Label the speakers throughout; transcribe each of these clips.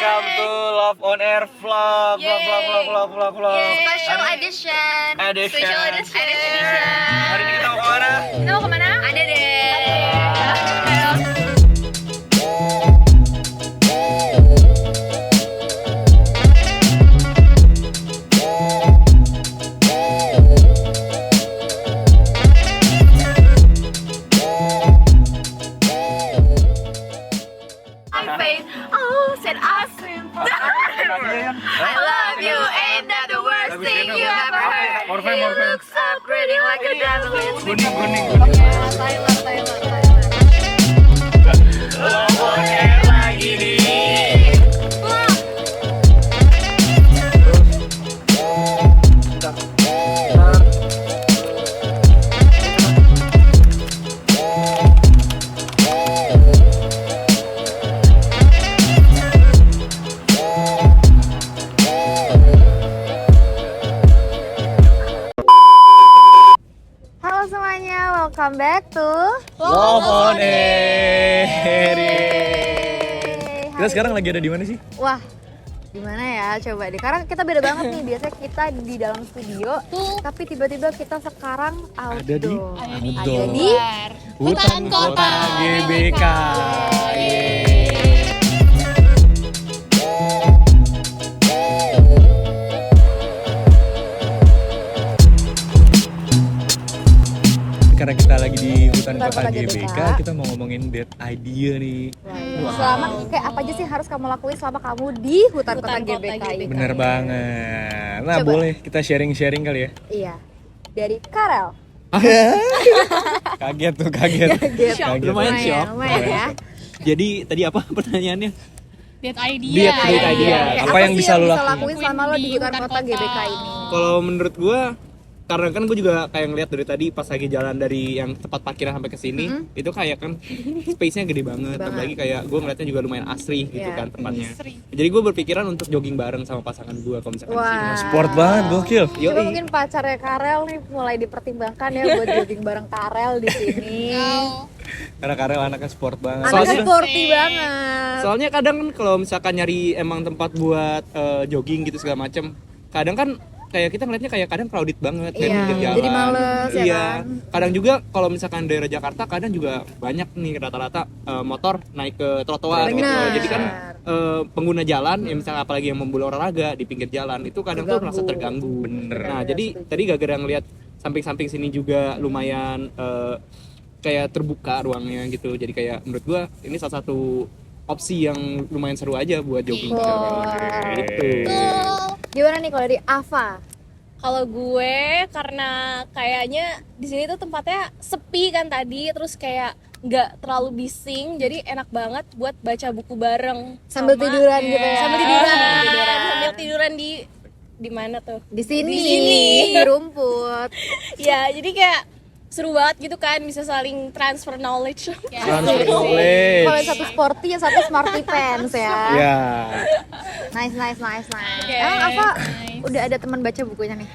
Speaker 1: Welcome to Love on Air vlog.
Speaker 2: Special edition.
Speaker 1: Edition.
Speaker 2: Edition.
Speaker 1: Hari ini kita mau kemana?
Speaker 2: Kita mau kemana? Ada deh. I love you, ain't that the worst thing you ever heard? You look so pretty like a devil in
Speaker 1: Kuning.
Speaker 2: Thailand.
Speaker 1: Love on Air lagi nih.
Speaker 2: Halo semuanya, welcome back to
Speaker 1: Love on Air.
Speaker 2: Yeay.
Speaker 1: Kita sekarang lagi ada di mana sih?
Speaker 2: Wah, gimana ya? Coba deh. Karena kita beda banget nih. Biasanya kita di dalam studio, tapi tiba-tiba kita sekarang
Speaker 1: Ada di
Speaker 2: outdoor.
Speaker 1: outdoor.
Speaker 2: Ada di
Speaker 1: Hutan Kota GBK. Karena kita lagi di Hutan Kota GBK, kita mau ngomongin date idea nih.
Speaker 2: Selama kayak apa aja sih harus kamu lakuin selama kamu di hutan kota GBK ini?
Speaker 1: Bener banget. Nah,
Speaker 2: Coba.
Speaker 1: boleh kita sharing-sharing kali ya?
Speaker 2: Iya. Dari Karel.
Speaker 1: Kaget tuh, kaget.
Speaker 2: Kaget.
Speaker 3: Lumayan shock.
Speaker 2: Lumayan ya.
Speaker 3: Jadi tadi apa pertanyaannya?
Speaker 4: Date idea.
Speaker 1: Date idea.
Speaker 2: Kayak
Speaker 1: Apa yang bisa lo lakuin?
Speaker 2: lakuin selama lo di hutan kota GBK ini?
Speaker 3: Kalau menurut gua, karena kan gue juga kayak ngeliat dari tadi pas lagi jalan dari yang tempat parkiran sampai ke sini, itu kayak kan space-nya gede banget. Apalagi kayak gue ngeliatnya juga lumayan asri gitu
Speaker 2: Iya.
Speaker 3: kan tempatnya. Jadi gue berpikiran untuk jogging bareng sama pasangan gue kalau misalkan di sini.
Speaker 2: Wah.
Speaker 1: Sport banget, gokil.
Speaker 2: Coba
Speaker 3: Yoi.
Speaker 2: mungkin pacarnya Karel nih mulai dipertimbangkan ya buat jogging bareng Karel di sini.
Speaker 1: Karena Karel anaknya sport banget.
Speaker 2: Anaknya
Speaker 3: Soalnya-
Speaker 2: sporty banget.
Speaker 3: Soalnya kadang kan kalau misalkan nyari emang tempat buat jogging gitu segala macem, kadang kan kayak kita ngeliatnya kayak kadang crowded banget kan
Speaker 2: Iya,
Speaker 3: pinggir jalan.
Speaker 2: jadi males, ya
Speaker 3: Iya.
Speaker 2: kan?
Speaker 3: Kadang juga kalau misalkan daerah Jakarta kadang juga banyak nih rata-rata motor naik ke trotoar gitu.
Speaker 2: Benar.
Speaker 3: Jadi kan pengguna jalan ya misalnya apalagi yang membulu olahraga di pinggir jalan itu kadang tuh merasa terganggu.
Speaker 1: Bener.
Speaker 3: Nah, jadi tadi gara-gara ngeliat samping-samping sini juga lumayan kayak terbuka ruangnya gitu. Jadi kayak menurut gua ini salah satu opsi yang lumayan seru aja buat jogging gitu.
Speaker 2: Gimana nih kalau dari Ava?
Speaker 5: Kalau gue karena kayaknya di sini tuh tempatnya sepi kan tadi, terus kayak nggak terlalu bising, jadi enak banget buat baca buku bareng
Speaker 2: Sambil
Speaker 5: sama-
Speaker 2: tiduran gitu ya?
Speaker 5: sambil tiduran di mana tuh?
Speaker 2: Di sini,
Speaker 5: Di sini.
Speaker 2: di rumput.
Speaker 5: Ya jadi kayak seru banget gitu kan, bisa saling transfer knowledge.
Speaker 1: Transfer
Speaker 2: Kalau
Speaker 1: knowledge.
Speaker 2: yang satu sporty, yang satu smarty pants ya.
Speaker 1: Ya.
Speaker 2: Nice.
Speaker 5: Oke,
Speaker 2: Emang Ava udah ada teman baca bukunya nih?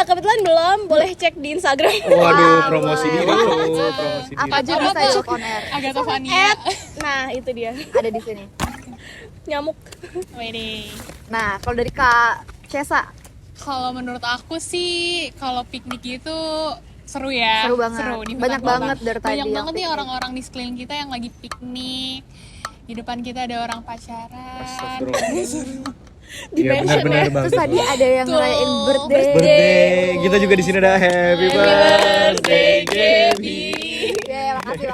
Speaker 5: Kebetulan belum, boleh cek di Instagram.
Speaker 1: Waduh, promosi diri tuh, promosi diri.
Speaker 2: Apa aja bisa di Love on Air?
Speaker 4: Agatha Fania.
Speaker 5: Nah itu dia,
Speaker 2: Ada di sini.
Speaker 5: nyamuk.
Speaker 4: Wede.
Speaker 2: Nah, kalau dari Kak Cesa,
Speaker 4: Kalau menurut aku sih kalau piknik itu seru ya.
Speaker 2: Seru banget.
Speaker 4: di hutan
Speaker 2: Banyak
Speaker 4: kota.
Speaker 2: banget dari tadi
Speaker 4: Banyak
Speaker 2: yang
Speaker 4: banget nih
Speaker 2: piknik.
Speaker 4: orang-orang di sekeliling kita yang lagi piknik. Di depan kita ada orang pacaran.
Speaker 1: Iya, benar-benar banget.
Speaker 2: terus tadi ada yang
Speaker 4: Tuh,
Speaker 2: ngerayain birthday.
Speaker 1: Birthday. Kita juga di sini ada happy birthday Gaby.
Speaker 2: Ya, makasih.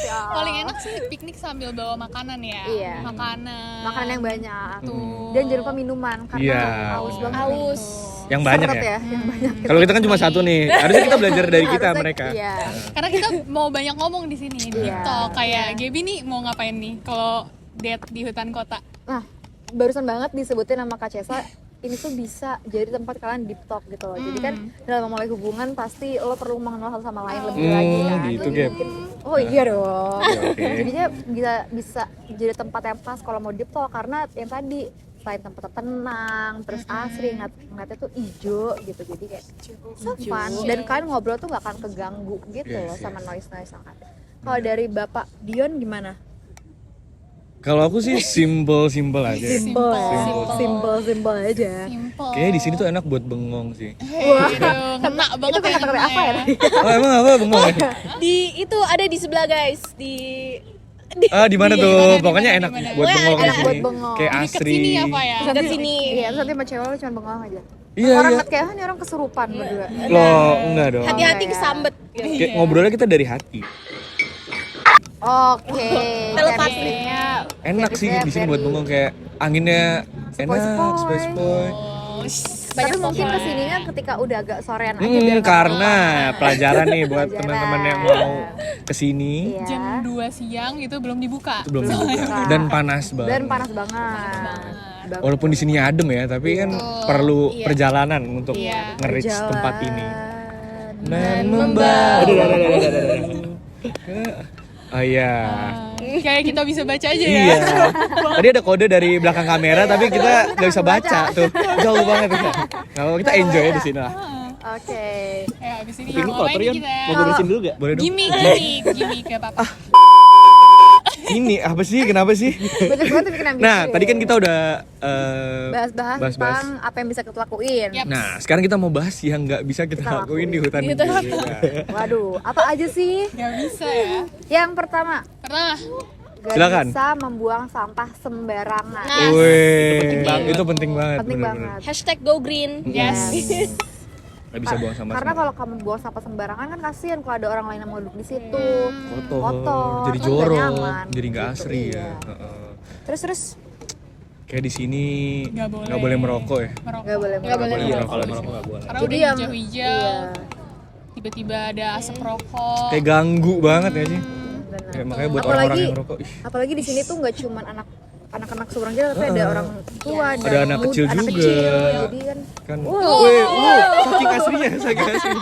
Speaker 2: Oh.
Speaker 4: Paling enak sih piknik sambil bawa makanan ya.
Speaker 2: Iya.
Speaker 4: Makanan
Speaker 2: Makanan yang banyak.
Speaker 4: Tuh.
Speaker 2: Dan jangan lupa minuman karena
Speaker 1: Iya.
Speaker 2: haus banget.
Speaker 5: Haus.
Speaker 1: Yang banyak
Speaker 2: Seret
Speaker 1: ya.
Speaker 2: Yang banyak.
Speaker 1: Kalau kita kan cuma satu nih. Harusnya kita belajar dari kita
Speaker 2: Harusnya-
Speaker 1: mereka.
Speaker 2: Iya.
Speaker 4: Karena kita mau banyak ngomong di sini di
Speaker 2: Iya.
Speaker 4: TikTok. Kayak Gaby nih mau ngapain nih kalau date di hutan kota?
Speaker 2: Nah, barusan banget disebutin sama Kak Cesa, ini tuh bisa jadi tempat kalian deep talk gitu loh. Jadi kan dalam memulai hubungan pasti lo perlu mengenal satu sama lain lebih lagi kan.
Speaker 1: gitu,
Speaker 2: Jadi
Speaker 1: Gap.
Speaker 2: mungkin- oh iya dong.
Speaker 1: Oke.
Speaker 2: Jadinya bisa jadi tempat yang pas kalau mau deep talk karena yang tadi selain tempatnya tenang, terus asri, ngeliatnya tuh hijau gitu, jadi kayak so fun. Dan kalian ngobrol tuh gak akan keganggu gitu loh sama noise yang ada. Kalau dari Bapak Dion gimana?
Speaker 1: Kalau aku sih simple aja.
Speaker 2: Simple aja.
Speaker 4: Simple.
Speaker 1: Kayaknya di sini tuh enak buat bengong sih.
Speaker 4: Aduh, kena banget
Speaker 2: Itu kata-kata apa ya?
Speaker 1: Oh emang apa bengong ya?
Speaker 5: Itu ada di sebelah guys, di
Speaker 1: Di mana
Speaker 4: Di
Speaker 1: tuh?
Speaker 4: mana, di
Speaker 1: Pokoknya
Speaker 4: mana,
Speaker 1: enak
Speaker 4: di mana?
Speaker 1: buat
Speaker 5: Pokoknya
Speaker 1: bengong di
Speaker 2: enak
Speaker 1: sini.
Speaker 2: buat bengong.
Speaker 1: Kayak
Speaker 4: Deket
Speaker 1: asri.
Speaker 4: sini apa ya?
Speaker 5: dekat sini.
Speaker 2: Iya, terus nanti sama cewek lu cuma bengong aja.
Speaker 1: Iya,
Speaker 2: Orang
Speaker 1: iya.
Speaker 2: ngeliat kayak ini orang kesurupan berdua.
Speaker 1: Loh, enggak dong.
Speaker 5: Hati-hati
Speaker 2: Iya.
Speaker 5: kesambet.
Speaker 1: Kayak ngobrolnya kita dari hati.
Speaker 2: Oke.
Speaker 5: Telepati.
Speaker 2: chemistry-nya
Speaker 1: Enak sih di sini buat bengong kayak anginnya enak, sepoi-sepoi.
Speaker 2: Tapi mungkin kesininya ketika udah agak sorean aja biar nggak
Speaker 1: Karena pelajaran nih buat
Speaker 2: Pelajaran.
Speaker 1: teman-teman yang mau kesini
Speaker 2: Iya.
Speaker 4: Jam 2 siang itu belum dibuka.
Speaker 1: itu belum dibuka dan panas banget.
Speaker 2: Dan panas banget.
Speaker 1: Walaupun di sini adem ya, tapi kan perlu
Speaker 5: Iya.
Speaker 1: perjalanan untuk
Speaker 4: Iya.
Speaker 1: nge-reach tempat ini.
Speaker 2: Dan
Speaker 5: membawa.
Speaker 1: Oh iya.
Speaker 4: Kayak kita bisa baca aja ya.
Speaker 1: Iya. Tadi ada kode dari belakang kamera tapi kita nggak bisa baca tuh. Jauh banget tuh. Nggak apa-apa, kita enjoy di sini lah.
Speaker 2: Oke.
Speaker 4: Ya abis ini
Speaker 3: Ini kotor
Speaker 4: ngapain
Speaker 3: ya,
Speaker 4: kita?
Speaker 3: mau gue bersihin dulu gak?
Speaker 1: Boleh dong.
Speaker 4: Gimik kayak apa?
Speaker 1: Ini apa sih? Kenapa sih?
Speaker 2: Banyak banget bikin ambisi.
Speaker 1: Nah, tadi kan kita udah
Speaker 2: bahas-bahas tentang apa yang bisa kita lakuin.
Speaker 4: Yap.
Speaker 1: Nah, sekarang kita mau bahas yang nggak bisa kita
Speaker 2: Kita
Speaker 1: lakuin di hutan
Speaker 5: Di
Speaker 1: ini.
Speaker 5: hutan.
Speaker 2: Waduh, apa aja sih?
Speaker 4: Gak bisa ya.
Speaker 2: Yang pertama,
Speaker 4: Pertama,
Speaker 2: gak
Speaker 1: Silakan.
Speaker 2: bisa membuang sampah sembarangan.
Speaker 5: Nah,
Speaker 1: Wih, itu penting banget.
Speaker 2: Penting
Speaker 1: bener-bener.
Speaker 2: banget.
Speaker 5: #go green.
Speaker 4: yes.
Speaker 1: Nggak bisa buang sampah.
Speaker 2: Karena
Speaker 1: sembarangan.
Speaker 2: kalau kamu buang sampah sembarangan kan kasihan kalau ada orang lain yang mau duduk di situ.
Speaker 1: kotor, jadi
Speaker 2: kan nggak
Speaker 1: jorok,
Speaker 2: nyaman,
Speaker 1: jadi nggak
Speaker 2: gitu,
Speaker 1: asri
Speaker 2: iya.
Speaker 1: ya. Heeh.
Speaker 2: Terus
Speaker 1: Kayak di sini
Speaker 4: Nggak
Speaker 1: nggak boleh merokok ya.
Speaker 4: Merokok.
Speaker 2: nggak boleh
Speaker 5: Nggak boleh
Speaker 2: merokok.
Speaker 1: merokok.
Speaker 3: Kalau merokok nggak boleh.
Speaker 4: Karena
Speaker 2: Jadi
Speaker 4: udah
Speaker 2: yang
Speaker 4: hijau-hijau.
Speaker 2: iya,
Speaker 4: Tiba-tiba ada asap rokok.
Speaker 1: Kayak ganggu banget ya sih.
Speaker 2: benar.
Speaker 1: Ya, makanya buat
Speaker 2: Apalagi-
Speaker 1: orang-orang yang merokok. Ih,
Speaker 2: Apalagi di sini tuh nggak cuman anak-anak seorang aja, tapi ada orang tua,
Speaker 1: Ada anak kecil
Speaker 2: anak
Speaker 1: juga.
Speaker 2: kecil. Jadi kan
Speaker 1: kan.
Speaker 2: Wow.
Speaker 1: Saking asrinya, saking asri.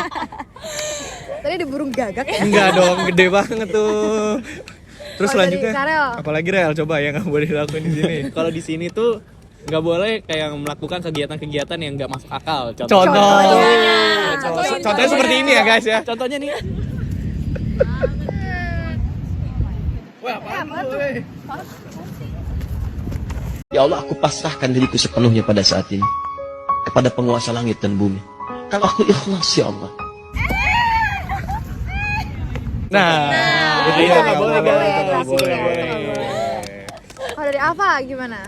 Speaker 2: tadi ada burung gagak ya.
Speaker 1: Enggak dong, gede banget tuh. Terus
Speaker 2: Kalau dari
Speaker 1: selanjutnya,
Speaker 2: Karel.
Speaker 1: apalagi Rel coba yang nggak boleh dilakuin di sini.
Speaker 3: Kalau di sini tuh nggak boleh kayak melakukan kegiatan-kegiatan yang nggak masuk akal.
Speaker 1: Contohnya seperti ini ya guys ya.
Speaker 3: Contohnya nih.
Speaker 6: Ya Allah, aku pasrahkan diriku sepenuhnya pada saat ini kepada penguasa langit dan bumi. Kalau aku ikhlas, ya Allah.
Speaker 1: Nah, itu
Speaker 2: itu
Speaker 1: ya
Speaker 2: nggak
Speaker 1: nggak
Speaker 2: boleh,
Speaker 1: boleh, itu nggak
Speaker 2: kasih
Speaker 1: boleh.
Speaker 2: nggak boleh. Kalau dari Ava gimana?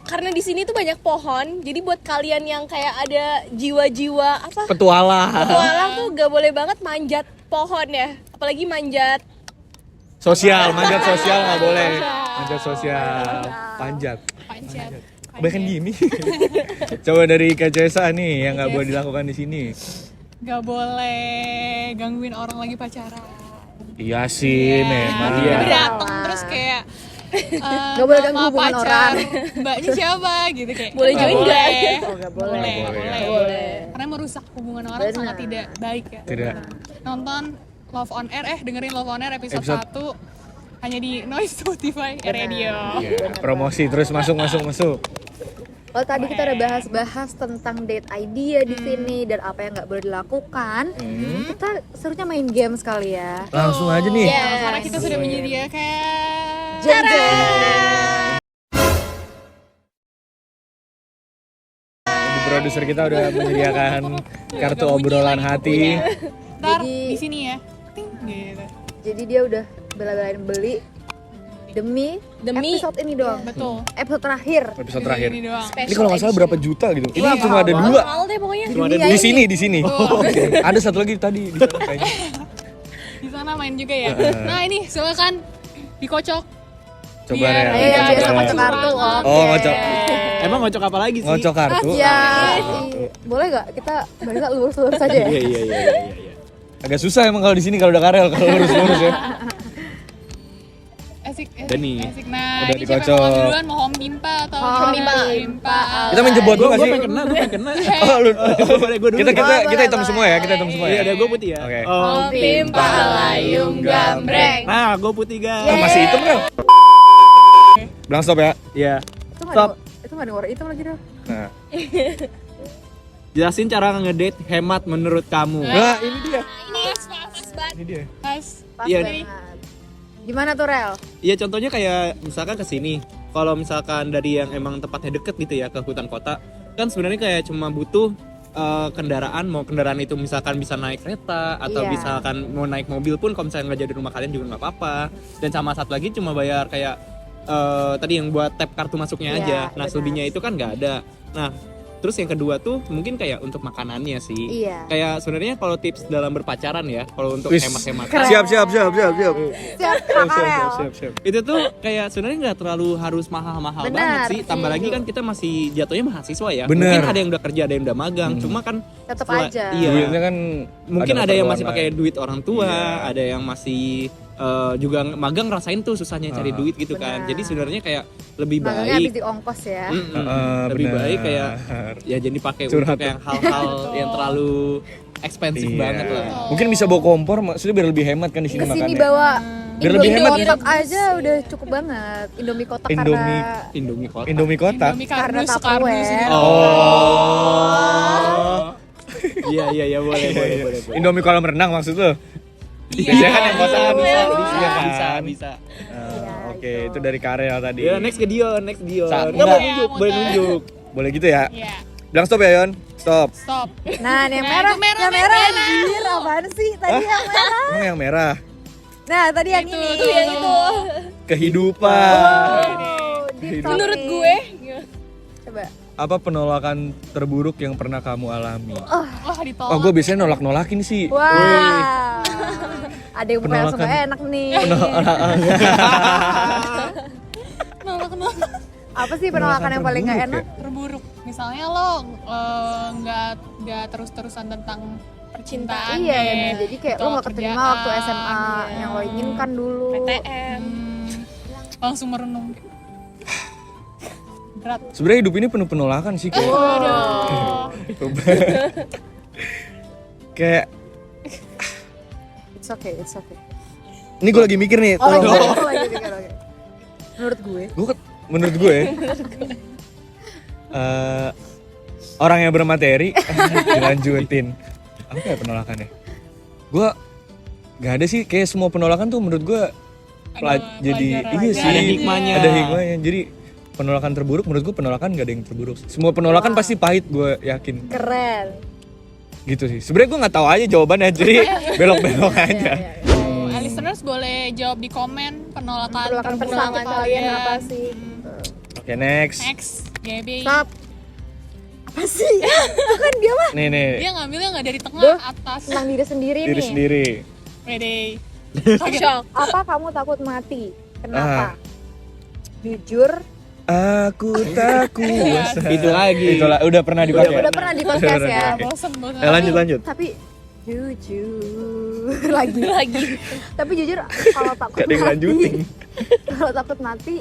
Speaker 5: Karena di sini tuh banyak pohon, jadi buat kalian yang kayak ada jiwa-jiwa apa
Speaker 1: Petualang.
Speaker 5: petualang tuh gak boleh banget manjat pohon ya, apalagi manjat
Speaker 1: Sosial, manjat sosial nggak boleh. Manjat sosial, panjat.
Speaker 4: Pancet.
Speaker 1: Bahkan gini. Coba dari Kak Cesa nih yang nggak boleh dilakukan di sini.
Speaker 4: Gak boleh gangguin orang lagi pacaran.
Speaker 1: Iya sih, memang.
Speaker 4: Tiba-tiba
Speaker 1: Iya.
Speaker 4: dateng terus kayak
Speaker 2: Gak boleh ganggu
Speaker 4: nama
Speaker 2: hubungan
Speaker 4: pacar,
Speaker 2: orang.
Speaker 4: Mbaknya siapa gitu kayak.
Speaker 5: Boleh
Speaker 4: nggak
Speaker 5: join
Speaker 4: boleh.
Speaker 5: nggak?
Speaker 2: Oh, nggak boleh.
Speaker 4: Boleh,
Speaker 1: Nggak
Speaker 4: nggak
Speaker 1: boleh.
Speaker 4: boleh. Karena merusak hubungan orang
Speaker 2: Benar.
Speaker 4: sangat tidak baik ya.
Speaker 1: Tidak.
Speaker 4: Nonton Love on Air, dengerin Love on Air episode
Speaker 1: Episode-
Speaker 4: 1 hanya di Noise Spotify Radio.
Speaker 1: Iya, promosi terus masuk.
Speaker 2: Kalau tadi kita udah bahas tentang date idea di sini dan apa yang nggak boleh dilakukan, kita serunya main game sekali ya.
Speaker 1: Langsung aja nih.
Speaker 4: Karena kita sudah menyediakan
Speaker 1: Ibu produser kita udah menyediakan kartu obrolan hati.
Speaker 4: Ntar
Speaker 2: Jadi-
Speaker 4: di sini ya. Ting, gitu.
Speaker 2: Jadi dia udah bela-belain beli demi episode ini doang.
Speaker 4: Betul.
Speaker 2: Episode terakhir.
Speaker 1: Episode terakhir.
Speaker 4: Ini doang.
Speaker 1: Ini kalau nggak salah berapa juta gitu. Ini
Speaker 2: Wah,
Speaker 1: cuma
Speaker 2: mahal
Speaker 1: ada
Speaker 2: banget.
Speaker 1: 2.
Speaker 5: mahal deh pokoknya.
Speaker 1: Cuma ada
Speaker 2: Dunia
Speaker 1: di
Speaker 2: ini.
Speaker 1: sini. Oke. Ada satu lagi tadi di sana kayaknya.
Speaker 4: Di sana main juga ya. Nah, ini silakan dikocok.
Speaker 1: Coba
Speaker 4: Biar-
Speaker 1: Rel.
Speaker 2: Ayo yang
Speaker 4: Iya,
Speaker 2: biasa
Speaker 1: Coba.
Speaker 2: ngocok kartu. Oke.
Speaker 1: Oh, ngocok.
Speaker 3: Emang ngocok apa lagi sih?
Speaker 1: Ngocok kartu.
Speaker 2: Ya, boleh nggak kita bahasa lurus-lurus aja ya?
Speaker 3: Iya.
Speaker 1: Agak susah emang kalau di sini kalau udah Karel kalau lurus-lurus ya.
Speaker 4: Asik.
Speaker 3: Udah nih.
Speaker 4: Asik. Nah,
Speaker 1: Udah
Speaker 4: ini siapa yang
Speaker 1: dikocok.
Speaker 4: mau duluan? Mau home pimpa atau
Speaker 2: Home
Speaker 4: pimpa?
Speaker 1: Kita main jebot
Speaker 3: Gue
Speaker 1: dulu nggak sih?
Speaker 3: pengen kena.
Speaker 1: Oh, lu.
Speaker 3: Boleh gue dulu.
Speaker 1: Kita hitam semua ya, kita hitam semua ya.
Speaker 3: Iya, ada gue putih ya.
Speaker 1: Oke.
Speaker 3: Oh,
Speaker 5: Pimpa layung gambreng.
Speaker 3: nah, gue putih guys.
Speaker 1: Ah, masih hitam kan? Bilang stop ya.
Speaker 3: Iya.
Speaker 2: Itu nggak
Speaker 3: Stop.
Speaker 2: ada, itu nggak ada warna hitam lagi dong.
Speaker 1: Nah,
Speaker 3: Jelasin cara ngedate hemat menurut kamu.
Speaker 1: nah ini dia.
Speaker 5: Ini pas banget.
Speaker 1: Ini dia.
Speaker 4: Mas,
Speaker 2: Pas
Speaker 3: Iya.
Speaker 2: banget. Gimana tuh Rel?
Speaker 3: Iya contohnya kayak misalkan ke sini. Kalau misalkan dari yang emang tempatnya deket gitu ya ke hutan kota, kan sebenarnya kayak cuma butuh kendaraan, mau kendaraan itu misalkan bisa naik kereta atau
Speaker 2: Iya.
Speaker 3: misalkan mau naik mobil pun kalau misalnya nggak jadi rumah kalian juga nggak apa-apa. Dan sama satu lagi cuma bayar kayak tadi yang buat tap kartu masuknya
Speaker 2: Iya,
Speaker 3: aja. Nah
Speaker 2: benar.
Speaker 3: selebihnya itu kan nggak ada. Nah terus yang kedua tuh mungkin kayak untuk makanannya sih.
Speaker 2: Iya.
Speaker 3: Kayak sebenarnya kalau tips dalam berpacaran ya, kalau untuk
Speaker 1: Wis.
Speaker 3: hemat-hemat
Speaker 1: Siap.
Speaker 2: Siap Kak Rel.
Speaker 3: itu tuh kayak sebenarnya nggak terlalu harus mahal-mahal
Speaker 2: Benar,
Speaker 3: banget sih. Tambah lagi
Speaker 2: setuju.
Speaker 3: kan kita masih jatuhnya mahasiswa ya.
Speaker 1: Benar.
Speaker 3: Mungkin ada yang udah kerja, ada yang udah magang. Cuma kan
Speaker 2: Tetep
Speaker 3: setelah-
Speaker 2: aja.
Speaker 3: Iya.
Speaker 1: Duitnya kan
Speaker 3: Mungkin ada yang masih
Speaker 1: keperluan
Speaker 3: pakai duit orang tua,
Speaker 1: Iya.
Speaker 3: ada yang masih juga magang ngerasain tuh susahnya cari duit gitu kan.
Speaker 2: Benar.
Speaker 3: Jadi sebenarnya kayak lebih
Speaker 2: Magangnya habis
Speaker 3: baik.
Speaker 2: di ongkos ya.
Speaker 3: Lebih
Speaker 1: benar.
Speaker 3: baik kayak ya jadi pakai
Speaker 1: Curhat
Speaker 3: untuk yang hal-hal yang terlalu ekspensif
Speaker 1: Iya.
Speaker 3: banget lah.
Speaker 1: Mungkin bisa bawa kompor, maksudnya biar lebih hemat kan di sini
Speaker 2: Kesini
Speaker 1: makannya.
Speaker 2: bawa
Speaker 1: Biar lebih
Speaker 2: Indomie
Speaker 1: hemat.
Speaker 2: kotak aja udah cukup banget. Indomie kotak
Speaker 1: Indomie.
Speaker 2: karena
Speaker 3: Indomie kotak.
Speaker 1: Indomie kotak.
Speaker 4: Indomie
Speaker 2: Karena
Speaker 4: kardus,
Speaker 2: Tupperware.
Speaker 4: gitu.
Speaker 1: Oh.
Speaker 3: Iya boleh.
Speaker 1: Indomie kolam renang maksud lo?
Speaker 4: Iya.
Speaker 1: Biasanya kan yang kotak
Speaker 3: Bisa,
Speaker 1: Iya kan?
Speaker 3: bisa.
Speaker 1: Oke, itu dari Karel tadi.
Speaker 3: Ya next ke Dion.
Speaker 1: Sa-
Speaker 3: Nggak
Speaker 1: enggak.
Speaker 3: boleh nunjuk,
Speaker 4: Iya,
Speaker 3: boleh
Speaker 4: muter.
Speaker 3: nunjuk.
Speaker 1: Boleh gitu ya?
Speaker 4: Iya.
Speaker 1: Bilang stop ya, Yon. Stop.
Speaker 4: Stop.
Speaker 2: Nah, yang
Speaker 4: Nah,
Speaker 2: merah,
Speaker 4: itu merah,
Speaker 2: yang merah,
Speaker 4: merah.
Speaker 2: anjir, apaan sih? Tadi yang merah.
Speaker 1: Emang yang merah.
Speaker 2: Nah, tadi yang
Speaker 4: Itu,
Speaker 2: ini.
Speaker 4: itu, yang itu.
Speaker 1: Kehidupan.
Speaker 2: Deep
Speaker 5: Menurut
Speaker 2: talking.
Speaker 5: gue
Speaker 2: Coba.
Speaker 1: Apa penolakan terburuk yang pernah kamu alami?
Speaker 4: Wah, ditolak.
Speaker 1: Oh, gue biasanya nolak-nolakin sih.
Speaker 2: Wah. Ada yang mukanya langsung
Speaker 1: Penolakan.
Speaker 2: gak enak nih.
Speaker 4: Nolak.
Speaker 2: Apa sih penolakan yang paling gak
Speaker 1: terburuk
Speaker 2: enak?
Speaker 4: Terburuk. Misalnya lo nggak terus-terusan tentang percintaan.
Speaker 2: Iya,
Speaker 4: ya.
Speaker 2: jadi kayak lo
Speaker 4: Atau
Speaker 2: gak keterima
Speaker 4: kerjaan,
Speaker 2: waktu SMA
Speaker 4: iya.
Speaker 2: yang lo inginkan dulu.
Speaker 5: PTM
Speaker 4: Langsung merenung. Berat.
Speaker 1: Sebenarnya hidup ini penuh penolakan sih kayak.
Speaker 4: Waduh.
Speaker 1: Kayak
Speaker 2: It's okay.
Speaker 1: ini gue lagi mikir nih.
Speaker 2: Oh, lagi
Speaker 1: tolong.
Speaker 2: lagi mikir, oke. Menurut gue,
Speaker 1: orang yang bermateri dilanjutin. Apa ya penolakannya? Gue gak ada sih, kayak semua penolakan tuh menurut gue jadi
Speaker 4: pelajaran.
Speaker 1: iya sih
Speaker 3: Ada hikmahnya.
Speaker 1: Ada hikmahnya. Jadi penolakan terburuk menurut gue penolakan gak ada yang terburuk. Semua penolakan pasti pahit, gue yakin.
Speaker 2: keren.
Speaker 1: Gitu sih. Sebenarnya gue nggak tahu aja jawabannya, jadi belok-belok aja.
Speaker 4: Listeners boleh jawab di komen penolakan
Speaker 2: Penolakan
Speaker 4: terburuk
Speaker 2: kalian apa sih?
Speaker 1: Oke, next.
Speaker 4: Next, Gaby.
Speaker 2: Stop. Apa sih? Itu kan dia mah
Speaker 1: Nih.
Speaker 4: Dia ngambilnya nggak dari tengah,
Speaker 2: Duh.
Speaker 4: atas.
Speaker 2: tentang diri sendiri
Speaker 1: Diri
Speaker 2: nih.
Speaker 1: sendiri.
Speaker 4: Pede.
Speaker 5: shock.
Speaker 2: Apa kamu takut mati? Kenapa? Jujur,
Speaker 1: Aku tak kuasa.
Speaker 3: Itu lagi.
Speaker 1: Itulah, udah pernah dipakai.
Speaker 2: udah pernah di podcast ya.
Speaker 4: Bosen.
Speaker 1: Lanjut.
Speaker 2: Tapi jujur lagi. Tapi jujur kalau takut
Speaker 1: Gak ada yang lanjutin.
Speaker 2: kalau takut mati,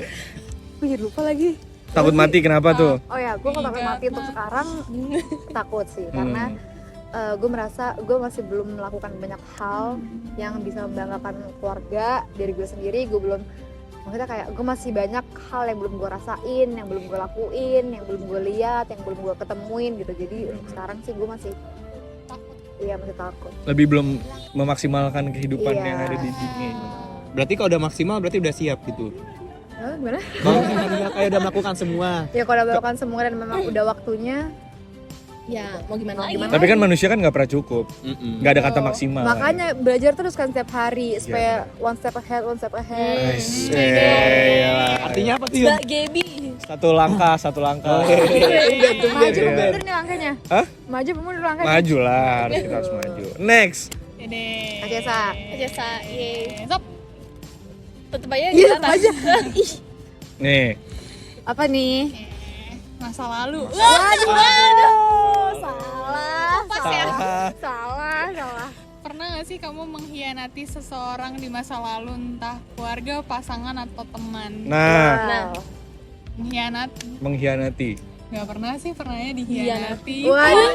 Speaker 2: gue jadi lupa lagi.
Speaker 1: Takut mati kenapa tuh?
Speaker 2: Oh ya, gue kalau takut mati untuk sekarang takut sih karena gue merasa gue masih belum melakukan banyak hal yang bisa membanggakan keluarga dari gue sendiri. Gue belum, maksudnya kayak gue masih banyak hal yang belum gue rasain, yang belum gue lakuin, yang belum gue lihat, yang belum gue ketemuin gitu. Jadi untuk sekarang sih gue masih masih takut.
Speaker 1: Lebih belum memaksimalkan kehidupan
Speaker 2: Iya.
Speaker 1: yang ada di dunia.
Speaker 3: Berarti kalau udah maksimal berarti udah siap gitu.
Speaker 2: Gimana?
Speaker 3: Kalau udah kayak udah melakukan semua.
Speaker 2: Ya kalau udah melakukan semua dan memang udah waktunya,
Speaker 5: Ya mau gimana lagi?
Speaker 1: Tapi kan manusia kan nggak pernah cukup.
Speaker 3: Mm-mm.
Speaker 1: Nggak ada kata maksimal.
Speaker 2: makanya belajar terus kan setiap hari supaya one step ahead.
Speaker 3: Artinya apa sih?
Speaker 5: Mbak Gaby.
Speaker 1: Satu langkah.
Speaker 2: Maju mundur nih langkahnya.
Speaker 1: Hah?
Speaker 2: Maju mundur langkahnya.
Speaker 1: Maju lah, kita harus maju. Next.
Speaker 4: Pede.
Speaker 2: Ajesa.
Speaker 5: Jasa, yeay.
Speaker 4: Stop.
Speaker 5: Tetep aja
Speaker 2: Iya,
Speaker 5: di atas.
Speaker 1: Nih.
Speaker 2: Apa nih?
Speaker 4: Masa lalu.
Speaker 2: Salah.
Speaker 4: Pernah gak sih kamu mengkhianati seseorang di masa lalu, entah keluarga, pasangan, atau teman?
Speaker 1: Nah,
Speaker 4: Mengkhianati?
Speaker 1: mengkhianati.
Speaker 4: Gak pernah sih, pernahnya dikhianati.
Speaker 2: Waduh.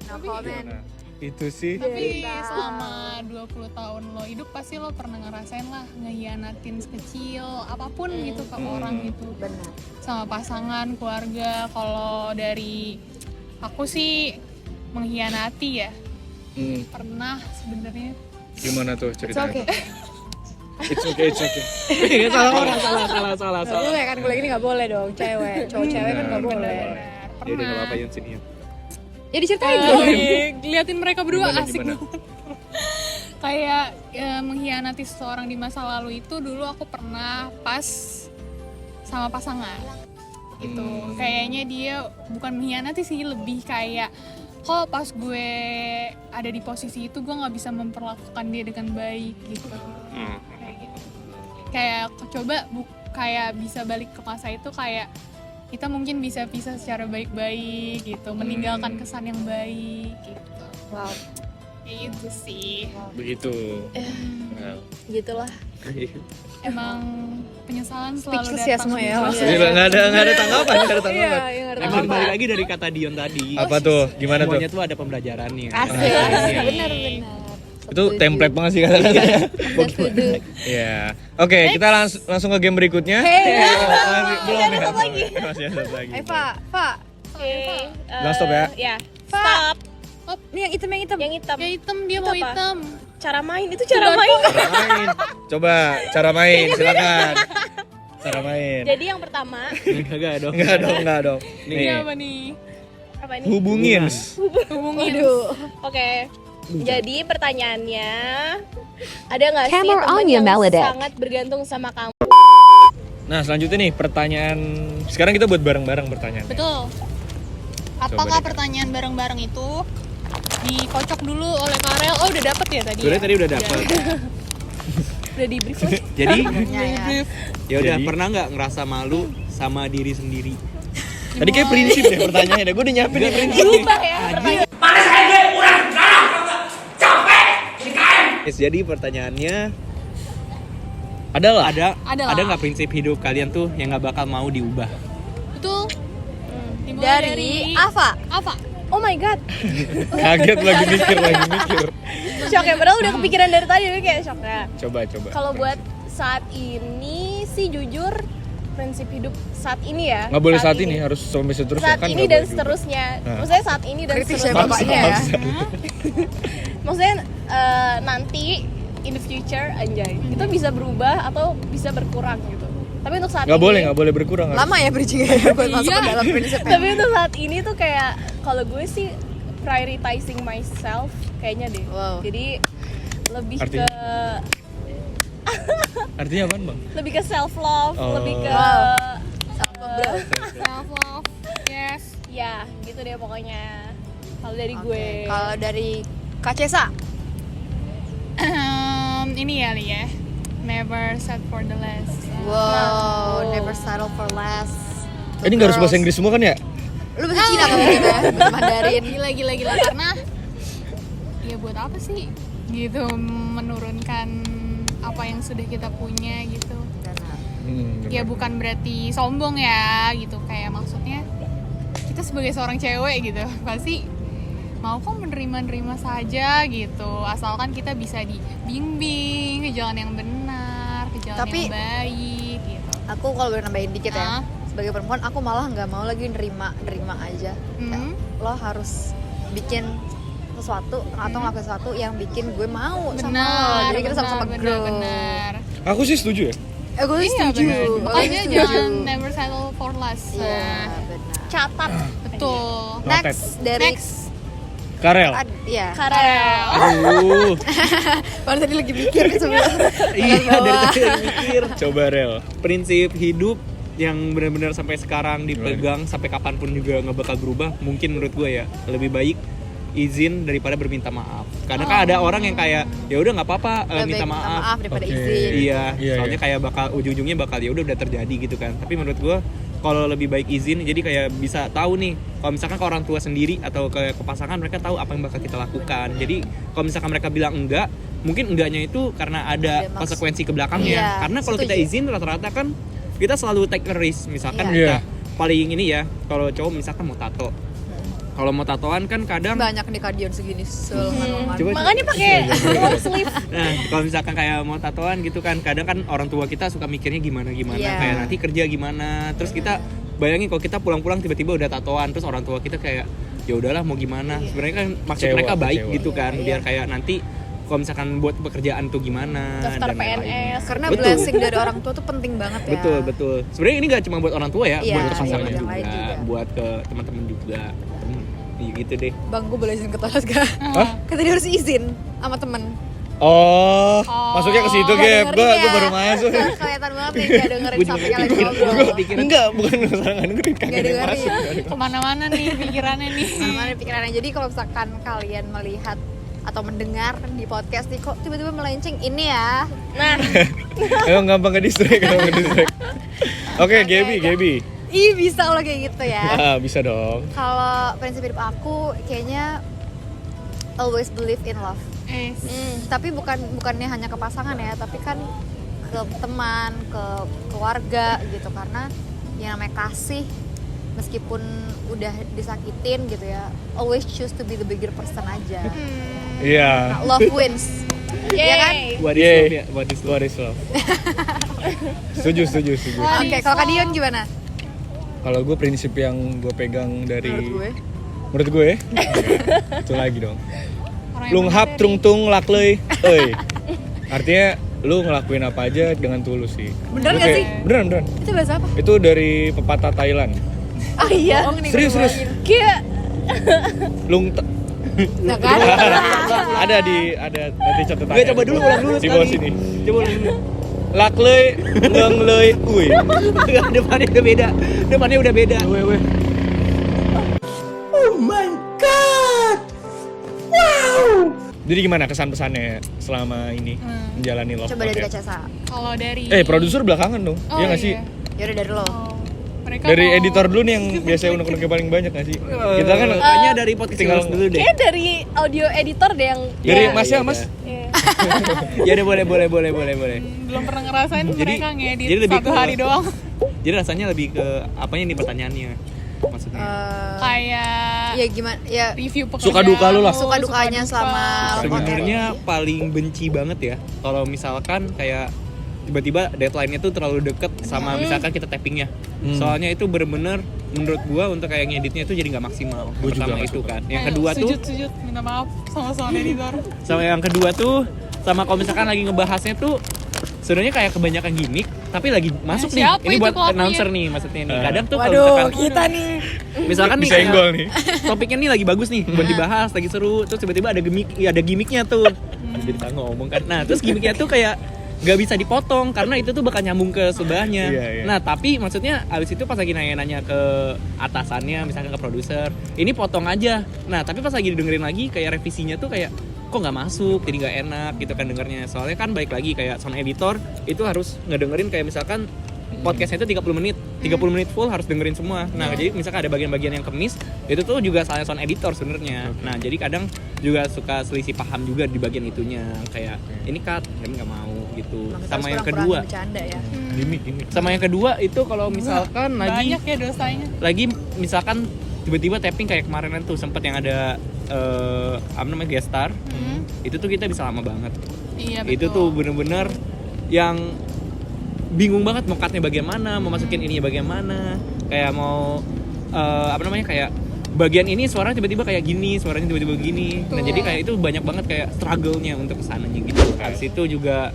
Speaker 2: No comment.
Speaker 1: Nah, itu sih.
Speaker 4: Tapi selama 20 tahun lo hidup pasti lo pernah ngerasain lah ngehianatin sekecil apapun gitu ke orang itu.
Speaker 2: Benar.
Speaker 4: Sama pasangan, keluarga. Kalau dari aku sih mengkhianati ya.
Speaker 1: Hmm.
Speaker 4: Pernah sebenarnya.
Speaker 1: Gimana tuh
Speaker 2: It's
Speaker 1: ceritanya?
Speaker 2: okay.
Speaker 1: It's okay, it's okay.
Speaker 3: Salah orang, salah.
Speaker 2: Gak boleh kan, gue ini gak boleh dong, cewek. Cowok-cewek kan gak boleh.
Speaker 3: Ya udah enggak apa-apa Yun sini ya.
Speaker 2: Ya diceritain dong.
Speaker 4: Liatin mereka berdua
Speaker 1: Gimana,
Speaker 4: asik
Speaker 1: gimana?
Speaker 4: banget. Kayak mengkhianati seseorang di masa lalu itu dulu aku pernah pas sama pasangan gitu. Kayaknya dia bukan mengkhianati sih, lebih kayak kok pas gue ada di posisi itu gue nggak bisa memperlakukan dia dengan baik gitu. Kayak gitu. Kayak coba kayak bisa balik ke masa itu, kayak kita mungkin bisa pisah secara baik-baik gitu, meninggalkan kesan yang baik gitu.
Speaker 2: Wow.
Speaker 4: Itu sih.
Speaker 1: Begitu. Wow.
Speaker 5: Gitulah.
Speaker 4: Emang penyesalan selalu
Speaker 2: Speechless ya
Speaker 4: datang.
Speaker 2: semua ya.
Speaker 1: Gila, nggak ada tanggapan, nggak ada tanggapan.
Speaker 3: Emang balik lagi dari kata Dion tadi.
Speaker 1: Apa tuh? Gimana tuh?
Speaker 3: Semuanya tuh ada pembelajarannya.
Speaker 2: Asik.
Speaker 3: Iya.
Speaker 2: Benar.
Speaker 1: Itu template banget sih kata-katanya.
Speaker 2: Setuju.
Speaker 1: Iya. Oke, kita langsung ke game berikutnya. Belum ya? Masih ada satu lagi.
Speaker 2: Pak.
Speaker 5: Oke.
Speaker 1: Jangan stop ya.
Speaker 5: Ya. Stop.
Speaker 2: Ini yang hitam.
Speaker 5: Yang hitam.
Speaker 4: Ya hitam, dia
Speaker 5: Itu
Speaker 4: mau
Speaker 5: apa?
Speaker 4: hitam.
Speaker 5: Cara main itu cara main.
Speaker 1: Cara main. Coba cara main, silakan. Cara main.
Speaker 5: Jadi yang pertama
Speaker 3: Enggak dong.
Speaker 1: Enggak dong.
Speaker 4: Ini
Speaker 1: Nih,
Speaker 4: apa nih?
Speaker 5: apa ini?
Speaker 1: hubungin.
Speaker 4: Hubungin.
Speaker 5: Oke. Jadi pertanyaannya, ada nggak sih
Speaker 7: Camera
Speaker 5: teman
Speaker 7: on ya,
Speaker 5: yang
Speaker 7: Melodek.
Speaker 5: sangat bergantung sama kamu?
Speaker 1: Nah, selanjutnya nih pertanyaan. Sekarang kita buat bareng-bareng pertanyaan.
Speaker 4: Betul. Apakah pertanyaan bareng-bareng itu dikocok dulu oleh Karel? Oh, udah dapet ya tadi?
Speaker 3: Sebenarnya
Speaker 4: Ya?
Speaker 3: tadi udah dapet.
Speaker 5: Udah di brief lagi?
Speaker 3: Jadi
Speaker 4: Brief.
Speaker 3: ya udah
Speaker 1: Jadi?
Speaker 3: pernah nggak ngerasa malu sama diri sendiri?
Speaker 1: Tadi kayak prinsip deh pertanyaannya. Gue udah nyiapin nih prinsip.
Speaker 5: Berubah ya pertanyaan.
Speaker 3: Jadi pertanyaannya
Speaker 1: Adalah.
Speaker 4: Adalah.
Speaker 3: ada nggak prinsip hidup kalian tuh yang nggak bakal mau diubah?
Speaker 4: Betul. Dimulai
Speaker 2: Dari Ava.
Speaker 4: Apa?
Speaker 5: Oh my god,
Speaker 1: Kaget lagi mikir.
Speaker 5: shock ya, padahal udah kepikiran dari tadi, udah kayak shock ya.
Speaker 1: Coba.
Speaker 5: Kalau buat saat ini sih jujur, prinsip hidup saat ini ya.
Speaker 1: Nggak boleh saat ini, harus sampai seterusnya
Speaker 5: Saat
Speaker 1: kan.
Speaker 5: ini
Speaker 1: nggak
Speaker 5: dan
Speaker 1: boleh juga.
Speaker 5: seterusnya.
Speaker 1: Nah.
Speaker 5: Maksudnya saat ini dan
Speaker 2: Kritis ya
Speaker 5: seterusnya.
Speaker 2: bapaknya ya.
Speaker 5: Maksudnya nanti in the future anjay, itu bisa berubah atau bisa berkurang gitu. Tapi untuk saat
Speaker 1: Nggak
Speaker 5: ini
Speaker 1: boleh bekurang.
Speaker 2: Lama ya bridging-nya buat masuk ke dalam prinsipnya.
Speaker 5: Tapi untuk saat ini tuh kayak kalau gue sih prioritizing myself kayaknya deh.
Speaker 2: Wow.
Speaker 5: Jadi lebih
Speaker 1: Artinya?
Speaker 5: ke
Speaker 1: Artinya apaan, Bang?
Speaker 5: lebih ke self love,
Speaker 1: Oh.
Speaker 5: lebih ke
Speaker 4: Self love. Yes.
Speaker 5: ya gitu deh pokoknya. Kalau dari gue.
Speaker 2: Kalau dari Kak Cesa.
Speaker 4: Ini ya Li ya. Never set for the less.
Speaker 2: Wow, never settle for less.
Speaker 1: Ini nggak harus bahasa Inggris semua kan ya?
Speaker 2: Lu bahasa Cina kan mungkin ya, bahasa Mandarin.
Speaker 4: Gila karena ya buat apa sih gitu menurunkan apa yang sudah kita punya gitu. Ya bukan berarti sombong ya gitu, kayak maksudnya kita sebagai seorang cewek gitu pasti mau kok menerima saja gitu, asalkan kita bisa dibimbing ke jalan yang benar, ke jalan
Speaker 2: Tapi-
Speaker 4: yang baik gitu.
Speaker 2: Aku kalau boleh nambahin dikit ya.
Speaker 4: Ah.
Speaker 2: Sebagai perempuan aku malah nggak mau lagi nerima aja.
Speaker 4: Hmm.
Speaker 2: Lo harus bikin sesuatu atau ngelakuin sesuatu yang bikin gue mau sama lo.
Speaker 4: Benar,
Speaker 2: Jadi kita sama-sama grow.
Speaker 4: benar.
Speaker 1: Aku sih setuju ya.
Speaker 2: Gue
Speaker 4: Iya,
Speaker 2: setuju.
Speaker 4: benar.
Speaker 2: Aku
Speaker 4: Makanya
Speaker 2: setuju.
Speaker 4: jangan never settle for less.
Speaker 2: Iya,
Speaker 4: Nah,
Speaker 2: benar.
Speaker 5: Catat.
Speaker 4: betul.
Speaker 2: Next dari
Speaker 4: Next.
Speaker 1: Karel.
Speaker 2: Iya.
Speaker 5: Karel.
Speaker 3: Aduh.
Speaker 2: Baru tadi lagi mikir sebelum.
Speaker 3: Iya dari tadi mikir.
Speaker 1: Coba Rel.
Speaker 3: Prinsip hidup yang benar-benar sampai sekarang dipegang sampai kapanpun juga nggak bakal berubah. Mungkin menurut gue ya lebih baik izin daripada berminta maaf. Karena kan ada orang yang kayak ya udah nggak apa-apa minta maaf.
Speaker 2: daripada
Speaker 1: Oke.
Speaker 2: izin.
Speaker 3: Iya,
Speaker 1: Iya,
Speaker 3: soalnya
Speaker 1: iya.
Speaker 3: kayak bakal ujung-ujungnya bakal ya udah terjadi gitu kan. Tapi menurut gue kalau lebih baik izin, jadi kayak bisa tahu nih kalau misalkan ke orang tua sendiri atau ke pasangan, mereka tahu apa yang bakal kita lakukan. Jadi kalau misalkan mereka bilang enggak, mungkin enggaknya itu karena ada
Speaker 2: Ada
Speaker 3: konsekuensi ke belakangnya.
Speaker 2: Iya,
Speaker 3: Karena kalau kita
Speaker 2: setuju.
Speaker 3: izin rata-rata kan kita selalu take a risk. Misalkan
Speaker 1: Iya.
Speaker 3: kita paling ini ya, kalau cowok misalkan mau tato. Kalau mau tatoan kan kadang
Speaker 2: Banyak nih kadion segini selengan.
Speaker 3: Coba-
Speaker 5: Makanya pakai long sleeve.
Speaker 3: Nah, kalau misalkan kayak mau tatoan gitu kan, kadang kan orang tua kita suka mikirnya gimana
Speaker 2: Iya.
Speaker 3: kayak nanti kerja gimana. Terus kita bayangin kalau kita pulang-pulang tiba-tiba udah tatoan, terus orang tua kita kayak ya udahlah mau gimana. Sebenarnya kan maksud
Speaker 1: Kecewa,
Speaker 3: mereka baik
Speaker 1: kecewa.
Speaker 3: gitu kan, biar kayak nanti kalau misalkan buat pekerjaan tuh gimana
Speaker 5: Daftar
Speaker 3: dan lain-lainnya.
Speaker 5: PNS.
Speaker 2: Karena
Speaker 3: Betul.
Speaker 2: blessing dari orang tua tuh penting banget ya.
Speaker 3: Betul. Sebenarnya ini gak cuma buat orang tua ya,
Speaker 2: Iya,
Speaker 3: buat ke
Speaker 2: iya,
Speaker 3: pasangan
Speaker 2: buat yang
Speaker 3: juga,
Speaker 2: lain juga.
Speaker 3: buat ke teman-teman juga. Iya gitu deh.
Speaker 2: Bang, gue boleh izin ke toilet gak?
Speaker 1: Hah?
Speaker 2: Kan tadi harus izin sama temen.
Speaker 1: Oh, masuknya ke situ,
Speaker 2: Nggak
Speaker 1: Gap.
Speaker 2: dengerin
Speaker 1: Gue baru masuk.
Speaker 2: Kelihatan banget nih gak dengerin
Speaker 3: Gua juga
Speaker 2: sampai lagi
Speaker 3: kepikiran.
Speaker 2: ngobrol.
Speaker 1: Enggak, bukan masalah nggak dengerin,
Speaker 2: Nggak
Speaker 1: kagak ada yang
Speaker 2: dengerin.
Speaker 1: masuk.
Speaker 4: Kemana-mana nih pikirannya nih.
Speaker 2: Mana pikirannya. Jadi kalau misalkan kalian melihat atau mendengar di podcast nih kok tiba-tiba melenceng ini ya.
Speaker 5: Nah,
Speaker 1: Emang gampang ke-distract, Oke, Gaby.
Speaker 2: Ih, bisa lo kayak gitu ya.
Speaker 1: Ah, bisa dong.
Speaker 2: Kalau prinsip hidup aku kayaknya always believe in love. Tapi bukannya hanya ke pasangan ya, tapi kan ke teman, ke keluarga gitu, karena yang namanya kasih meskipun udah disakitin gitu ya, always choose to be the bigger person aja.
Speaker 1: Iya.
Speaker 2: Nah, love wins. Iya kan?
Speaker 5: yeay.
Speaker 3: What is
Speaker 1: Yeay.
Speaker 3: love ya? What is love?
Speaker 1: What is love? Setuju.
Speaker 2: Oke, kalau Kak Dion gimana?
Speaker 1: Kalau gue prinsip yang gue pegang dari
Speaker 2: Menurut gue.
Speaker 1: menurut gue itu lagi dong.
Speaker 4: Orang yang
Speaker 1: Lung hap
Speaker 4: bermateri.
Speaker 1: trung tung laklei. Artinya lu ngelakuin apa aja dengan tulus sih.
Speaker 2: Bener
Speaker 1: Lu
Speaker 2: nggak
Speaker 1: kayak-
Speaker 2: sih?
Speaker 1: Beneran.
Speaker 2: Itu bahasa apa?
Speaker 1: Itu dari pepatah Thailand.
Speaker 5: Oh iya.
Speaker 2: Bohong nih,
Speaker 1: Serius.
Speaker 2: gue bayangin.
Speaker 5: Kayak
Speaker 1: Lung
Speaker 2: Nah kan?
Speaker 1: ada nanti catatan.
Speaker 3: Gue coba dulu, ulang dulu
Speaker 1: di bawah
Speaker 3: sekali.
Speaker 1: sini.
Speaker 3: Coba dulu.
Speaker 1: Laklei ngenglei uy.
Speaker 3: Depannya udah beda. Depannya udah beda.
Speaker 1: Jadi gimana kesan-pesannya selama ini menjalani Love
Speaker 2: Coba dari
Speaker 1: Podcast?
Speaker 2: Kak Cesa.
Speaker 4: Kalau dari
Speaker 1: Produser belakangan dong.
Speaker 4: Oh,
Speaker 1: Iya nggak sih?
Speaker 2: Yaudah dari lo.
Speaker 4: Mereka
Speaker 1: Dari
Speaker 4: mau-
Speaker 1: editor dulu nih yang biasanya unek-uneknya paling banyak nggak sih? Kita kan
Speaker 3: Kayaknya dari podcast
Speaker 1: tinggal-
Speaker 3: Heroes dulu deh.
Speaker 5: kayak dari audio editor deh yang
Speaker 1: dari
Speaker 3: Iya,
Speaker 1: Mas ya,
Speaker 3: iya,
Speaker 1: Mas.
Speaker 5: Iya.
Speaker 3: Ya udah boleh.
Speaker 4: belum pernah ngerasain
Speaker 3: Jadi-
Speaker 4: mereka ngedit
Speaker 3: jadi lebih
Speaker 4: satu
Speaker 3: ke-
Speaker 4: hari doang.
Speaker 3: Jadi rasanya lebih ke apanya nih pertanyaannya? Maksudnya.
Speaker 4: Kayak
Speaker 2: Ya gimana? Ya
Speaker 4: review pekerjaan.
Speaker 1: Suka duka lu lah.
Speaker 2: suka dukanya
Speaker 4: suka
Speaker 2: selama
Speaker 4: duka.
Speaker 3: Sebenarnya paling benci banget ya kalau misalkan kayak tiba-tiba deadline-nya tuh terlalu deket sama misalkan kita tappingnya. Soalnya itu bener-bener menurut gua untuk kayak ngeditnya itu jadi nggak maksimal.
Speaker 1: Gua juga
Speaker 3: Pertama
Speaker 1: nggak
Speaker 3: itu
Speaker 1: suka.
Speaker 3: kan. Yang
Speaker 4: Ayo,
Speaker 3: kedua tuh
Speaker 4: sujud minta maaf sama sound editor.
Speaker 3: sama yang kedua tuh sama kalau misalkan lagi ngebahasnya tuh sebenarnya kayak kebanyakan gimmick tapi lagi masuk nih.
Speaker 4: siapa
Speaker 3: Ini
Speaker 4: itu
Speaker 3: buat
Speaker 4: pelakunya?
Speaker 3: announcer nih maksudnya nih. Kadang tuh kalau
Speaker 2: waduh,
Speaker 3: misalkan
Speaker 2: kita nih.
Speaker 3: misalkan nih
Speaker 1: Disenggol
Speaker 3: kayak
Speaker 1: nih.
Speaker 3: topiknya nih lagi bagus nih buat dibahas, lagi seru, terus tiba-tiba ada gimmicknya tuh. Jadi kita ngomong kan. Nah, terus gimmicknya tuh kayak nggak bisa dipotong karena itu tuh bakal nyambung ke sebelahnya.
Speaker 1: Iya, iya.
Speaker 3: Nah, tapi maksudnya abis itu pas lagi nanya-nanya ke atasannya, misalkan ke produser, ini potong aja. Nah, tapi pas lagi didengerin lagi kayak revisinya tuh kayak kok nggak masuk, jadi nggak enak gitu kan dengernya. Soalnya kan balik lagi kayak sound editor itu harus ngedengerin kayak misalkan podcastnya itu 30 menit full harus dengerin semua. Nah, jadi misalkan ada bagian-bagian yang kemis, itu tuh juga salah sound editor sebenarnya. Nah, jadi kadang juga suka selisih paham juga di bagian itunya. Kayak ini cut, kami nggak mau gitu.
Speaker 2: Emang kita
Speaker 3: Sama
Speaker 2: harus
Speaker 3: yang
Speaker 2: kurang-kurangin
Speaker 3: kedua,
Speaker 2: bercanda ya.
Speaker 1: Gimik.
Speaker 3: sama yang kedua itu kalau misalkan
Speaker 4: Banyak ya dosanya.
Speaker 3: lagi misalkan tiba-tiba tapping kayak kemarin tuh sempet yang ada apa namanya guest star. Itu tuh kita bisa lama banget.
Speaker 4: Iya betul.
Speaker 3: Itu tuh bener-bener yang bingung banget mau cutnya bagaimana, mau masukin ininya bagaimana, kayak mau apa namanya kayak bagian ini suaranya tiba-tiba kayak gini, suaranya tiba-tiba gini. Nah, jadi kayak itu banyak banget kayak struggle-nya untuk kesananya gitu. Habis itu juga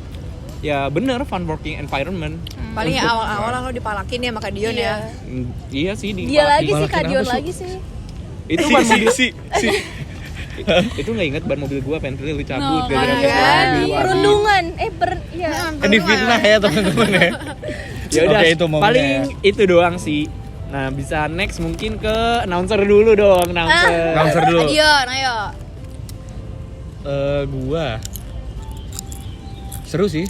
Speaker 3: ya bener fun working environment.
Speaker 2: Paling ya awal-awal lo dipalakin ya sama Kak Dion ya.
Speaker 3: Iya sih di
Speaker 5: Dia lagi sih,
Speaker 1: Malakin
Speaker 5: Kak Dion
Speaker 1: apa sih?
Speaker 5: lagi sih.
Speaker 3: itu ban mobil itu nggak inget ban mobil gua pengen lu cabut
Speaker 4: No,
Speaker 3: gara-gara
Speaker 2: kan.
Speaker 3: ban mobil gua.
Speaker 5: Perundungan, iya.
Speaker 1: Di fitnah ya teman-teman ya.
Speaker 3: Ya udah,
Speaker 1: Oke, itu momennya.
Speaker 3: paling itu doang sih. Nah, bisa next mungkin ke announcer dulu dong, announcer.
Speaker 1: Announcer dulu.
Speaker 2: Dion, ayo.
Speaker 1: Gua seru sih.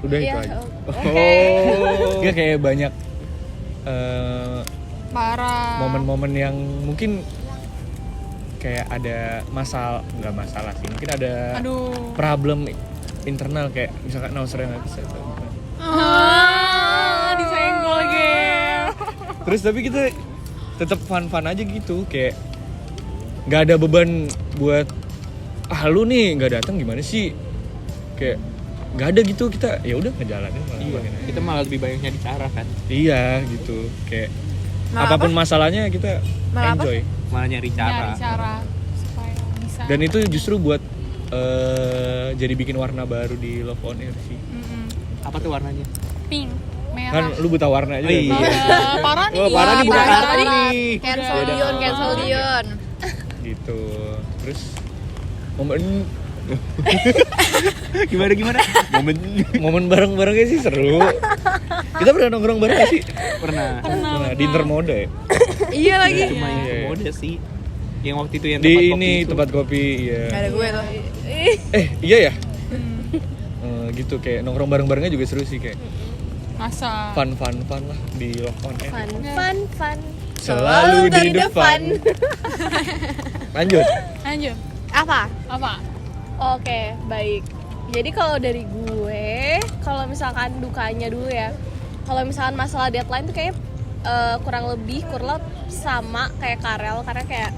Speaker 1: Udah itu
Speaker 5: Iya,
Speaker 1: aja.
Speaker 3: Oh.
Speaker 1: Dia kayak banyak
Speaker 4: Parah.
Speaker 1: momen-momen yang mungkin kayak ada nggak masalah sih, mungkin ada
Speaker 4: Aduh.
Speaker 1: problem internal kayak misalkan announcer yang nggak bisa atau gimana.
Speaker 4: Disenggol game.
Speaker 1: Terus tapi kita tetap fun aja gitu, kayak nggak ada beban buat lu nih nggak datang gimana sih, kayak nggak ada gitu, kita ya udah ngejalanin malah
Speaker 3: Iya,
Speaker 1: makin aja.
Speaker 3: kita malah lebih banyaknya bicara kan.
Speaker 1: Iya gitu, kayak
Speaker 2: Malah
Speaker 1: apapun masalahnya kita
Speaker 2: Malah apa?
Speaker 1: enjoy.
Speaker 3: Malah nyari cara.
Speaker 4: Nyari cara supaya bisa.
Speaker 1: Dan itu justru buat jadi bikin warna baru di Love on Air sih.
Speaker 3: Apa tuh warnanya?
Speaker 4: Pink, merah.
Speaker 1: Kan lu buta warna aja.
Speaker 3: Oh, iya.
Speaker 4: Parah nih.
Speaker 3: Oh, parah nih, bukan
Speaker 2: parah
Speaker 3: kartu
Speaker 2: nih.
Speaker 3: nih.
Speaker 2: Cancel
Speaker 3: Beda.
Speaker 2: Dion, cancel Dion.
Speaker 1: Gitu. Terus momen
Speaker 3: Gimana?
Speaker 1: momen bareng-barengnya sih seru. Kita pernah nongkrong bareng gak sih?
Speaker 3: Pernah.
Speaker 1: Pernah di Intermoda ya?
Speaker 2: Iya lagi.
Speaker 3: Cuma yang
Speaker 1: Iya.
Speaker 3: mode sih. Yang waktu itu yang
Speaker 1: Di
Speaker 3: tempat kopi
Speaker 1: ini
Speaker 3: itu.
Speaker 1: tempat kopi, iya.
Speaker 2: Gak ada gue tuh.
Speaker 1: Iya ya? Gitu kayak nongkrong bareng-barengnya juga seru sih kayak
Speaker 4: Masa.
Speaker 1: fun lah di Love on Air.
Speaker 5: Fun.
Speaker 1: Selalu di depan. Lanjut.
Speaker 4: Lanjut.
Speaker 2: Apa?
Speaker 4: Apa?
Speaker 5: Oke, baik. Jadi kalau dari gue, kalau misalkan dukanya dulu ya. Kalau misalkan masalah deadline tuh kayak kurang lebih kurang sama kayak Karel karena kayak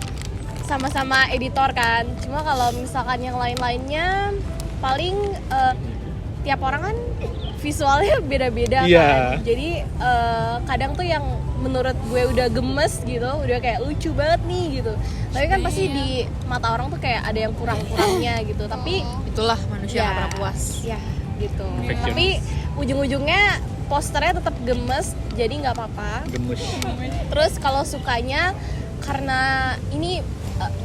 Speaker 5: sama-sama editor kan. Cuma kalau misalkan yang lain-lainnya paling tiap orang kan visualnya beda-beda
Speaker 1: Iya.
Speaker 5: kan. Jadi kadang tuh yang menurut gue udah gemes gitu, udah kayak lucu banget nih gitu. Tapi kan pasti di mata orang tuh kayak ada yang kurang-kurangnya gitu. Tapi
Speaker 2: Itulah manusia
Speaker 5: ya,
Speaker 2: gak pernah puas.
Speaker 5: ya gitu.
Speaker 1: Perfectionist.
Speaker 5: Tapi ujung-ujungnya posternya tetap gemes, jadi nggak apa-apa.
Speaker 1: Gemes.
Speaker 5: Terus kalau sukanya karena ini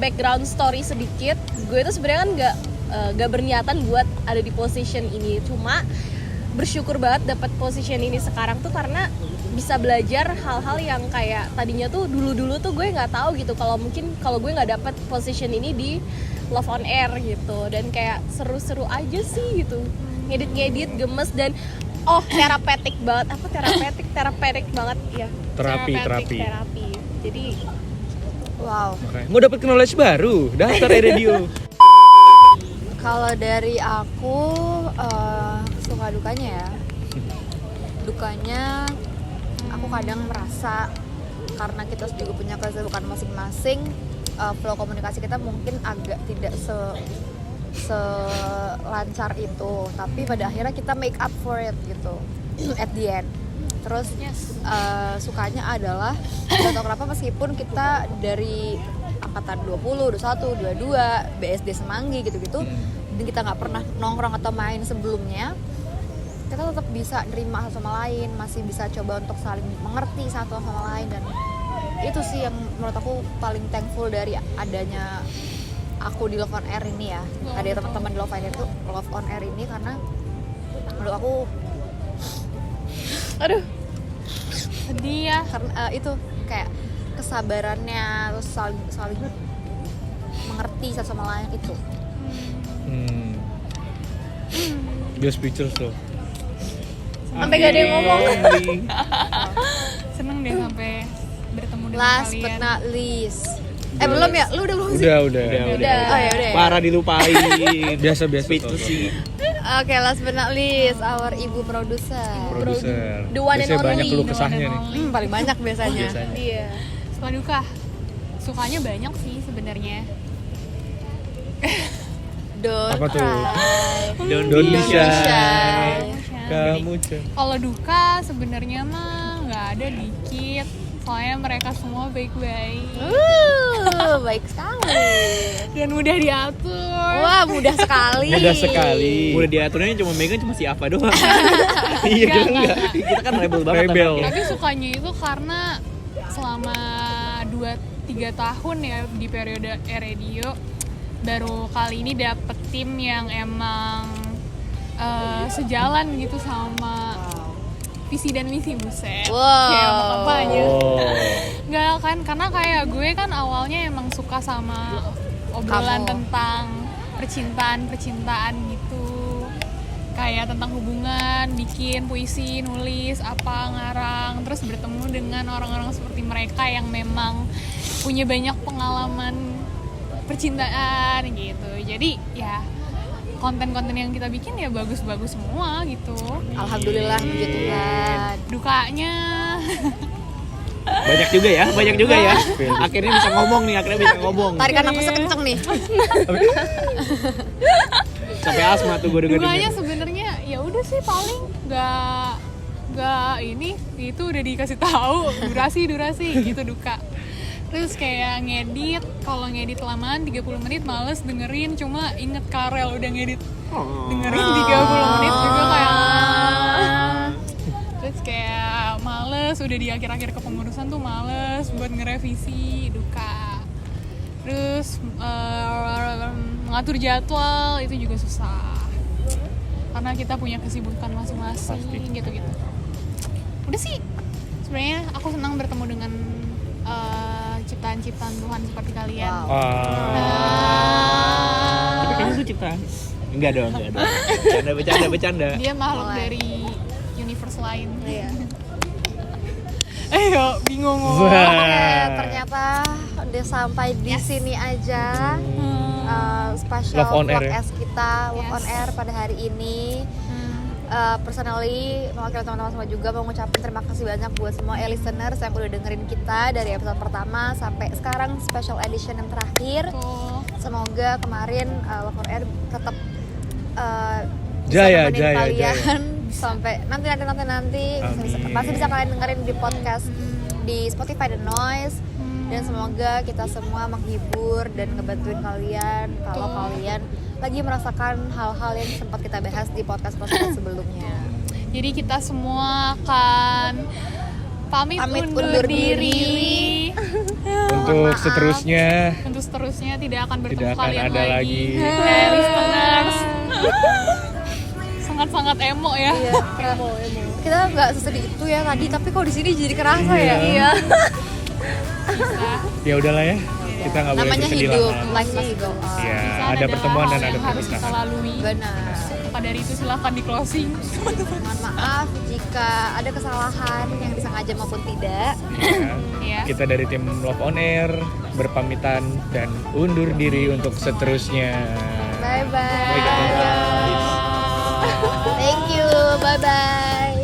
Speaker 5: background story sedikit, gue tuh sebenarnya kan nggak berniatan buat ada di position ini, cuma bersyukur banget dapat position ini sekarang tuh karena bisa belajar hal-hal yang kayak tadinya tuh dulu tuh gue nggak tahu gitu kalau mungkin kalau gue nggak dapat position ini di Love on Air gitu, dan kayak seru-seru aja sih gitu, ngedit gemes dan terapeutik banget. Apa terapeutik banget ya,
Speaker 1: Terapi.
Speaker 5: terapi. Jadi
Speaker 2: Wow.
Speaker 1: Makanya mau dapat knowledge baru, daftar radio.
Speaker 2: Kalau dari aku suka dukanya ya. Dukanya aku kadang merasa karena kita juga punya kesibukan masing-masing, flow komunikasi kita mungkin agak tidak selancar itu, tapi pada akhirnya kita make up for it gitu at the end. Terus sukanya adalah gak tau kenapa meskipun kita dari angkatan 20, 21, 22, BSD Semanggi gitu-gitu, dan kita nggak pernah nongkrong atau main sebelumnya, kita tetap bisa nerima satu sama lain, masih bisa coba untuk saling mengerti satu sama lain, dan itu sih yang menurut aku paling thankful dari adanya aku di Love on Air ini ya. Ada teman-teman di Love on Air ini karena menurut aku
Speaker 4: Sedih ya.
Speaker 2: karena itu kayak kesabarannya, terus saling mengerti satu sama lain itu.
Speaker 1: Dia speechless loh.
Speaker 5: sampai gak ada yang ngomong.
Speaker 4: Seneng deh sampai bertemu dengan
Speaker 2: Last
Speaker 4: kalian.
Speaker 2: but not least. Belum ya? Lu udah belum sih?
Speaker 1: Udah.
Speaker 2: Oh ya udah. Ya.
Speaker 3: Parah dilupain.
Speaker 1: Biasa.
Speaker 3: Speechless sih.
Speaker 2: Oke, last but not least, our ibu produser.
Speaker 1: Produser.
Speaker 5: The one and
Speaker 1: Biasanya banyak
Speaker 5: only.
Speaker 1: keluh kesahnya nih.
Speaker 2: Paling banyak biasanya.
Speaker 5: Iya.
Speaker 4: Suka duka. Sukanya banyak sih sebenarnya.
Speaker 2: Don't
Speaker 1: Apa tuh?
Speaker 2: cry.
Speaker 3: Don't
Speaker 1: Don't
Speaker 3: be
Speaker 1: be
Speaker 2: shy.
Speaker 1: shy. Kamu
Speaker 4: Kalau duka sebenarnya mah nggak ada, dikit. Soalnya mereka semua baik-baik
Speaker 2: Baik sekali.
Speaker 4: dan mudah diatur.
Speaker 2: Wah, mudah sekali.
Speaker 1: Mudah sekali.
Speaker 3: Udah diaturnya cuma megang cuma si Ava doang.
Speaker 1: Iya kita enggak.
Speaker 3: Kita kan rebel banget.
Speaker 1: Rebel.
Speaker 3: anaknya.
Speaker 4: Tapi sukanya itu karena selama 2-3 tahun ya di periode radio, baru kali ini dapet tim yang emang sejalan gitu sama visi dan misi, buset.
Speaker 2: Wow.
Speaker 4: Kayak apa apanya.
Speaker 1: Oh.
Speaker 4: Enggak kan, karena kayak gue kan awalnya emang suka sama obrolan
Speaker 2: Kamu.
Speaker 4: tentang percintaan gitu. Kayak tentang hubungan, bikin puisi, nulis, apa, ngarang. Terus bertemu dengan orang-orang seperti mereka yang memang punya banyak pengalaman percintaan gitu. Jadi ya konten-konten yang kita bikin ya bagus-bagus semua gitu.
Speaker 2: Alhamdulillah, puji Tuhan.
Speaker 4: Dukanya
Speaker 3: Banyak juga ya. Akhirnya bisa ngomong nih,
Speaker 2: Tarikan nafasnya kenceng nih.
Speaker 3: Sampai asma tuh gue
Speaker 4: dukanya
Speaker 3: dengerin.
Speaker 4: sebenarnya ya udah sih paling nggak ini itu udah dikasih tahu durasi gitu duka. Terus kayak ngedit, kalau ngedit kelamaan 30 menit males dengerin, cuma inget Karel udah ngedit dengerin 30 menit juga kayak terus kayak males, udah di akhir-akhir kepengurusan tuh males buat ngerevisi, duka. Terus mengatur jadwal itu juga susah karena kita punya kesibukan masing-masing gitu-gitu. Udah sih, sebenarnya aku senang bertemu dengan ciptaan-ciptaan Tuhan seperti kalian.
Speaker 3: Tapi kayaknya itu ciptaan. Enggak dong. Bercanda.
Speaker 4: Dia makhluk
Speaker 2: Mulai.
Speaker 4: dari universe lain.
Speaker 2: Iya.
Speaker 4: Ayo, bingung.
Speaker 2: Oke, ternyata udah sampai di sini aja. Special
Speaker 1: Love on Air, ya?
Speaker 2: podcast kita Love
Speaker 4: Yes.
Speaker 2: on Air pada hari ini. Personally, mewakili teman-teman semua juga mau ngucapin terima kasih banyak buat semua listeners yang udah dengerin kita dari episode pertama sampai sekarang special edition yang terakhir.
Speaker 4: Tuh.
Speaker 2: Semoga kemarin Love on Air tetap
Speaker 1: Jaya,
Speaker 2: nemenin
Speaker 1: jaya,
Speaker 2: kalian sampai nanti
Speaker 1: Amin.
Speaker 2: pasti bisa kalian dengerin di podcast di Spotify dan Noise. Dan semoga kita semua menghibur dan ngebantuin kalian kalau kalian lagi merasakan hal-hal yang sempat kita bahas di podcast-podcast sebelumnya.
Speaker 4: Jadi kita semua akan pamit undur diri.
Speaker 1: Untuk
Speaker 2: maaf.
Speaker 1: seterusnya
Speaker 4: Untuk seterusnya tidak akan bertemu
Speaker 1: tidak akan
Speaker 4: kalian
Speaker 1: ada lagi.
Speaker 4: Hey, listeners. Sangat-sangat emo ya.
Speaker 2: Iya, kita nggak sesedih itu ya tadi, tapi kok di sini jadi kerasa ya. Iya.
Speaker 1: Ya udahlah ya. Kita nggak boleh
Speaker 2: Namanya
Speaker 1: bersedih
Speaker 2: hidup,
Speaker 1: lama.
Speaker 2: life must go on.
Speaker 1: Iya,
Speaker 4: Bisa
Speaker 1: ada pertemuan dan ada
Speaker 4: yang harus kita
Speaker 1: perpisahan.
Speaker 4: lalui.
Speaker 2: Benar.
Speaker 4: Maka dari itu silahkan di closing.
Speaker 2: Mohon maaf jika ada kesalahan yang disengaja maupun tidak.
Speaker 1: Iya.
Speaker 4: Ya.
Speaker 1: Kita dari tim Love on Air berpamitan dan undur diri untuk seterusnya.
Speaker 2: Bye bye.
Speaker 1: Bye, guys.
Speaker 2: Thank you. Bye bye.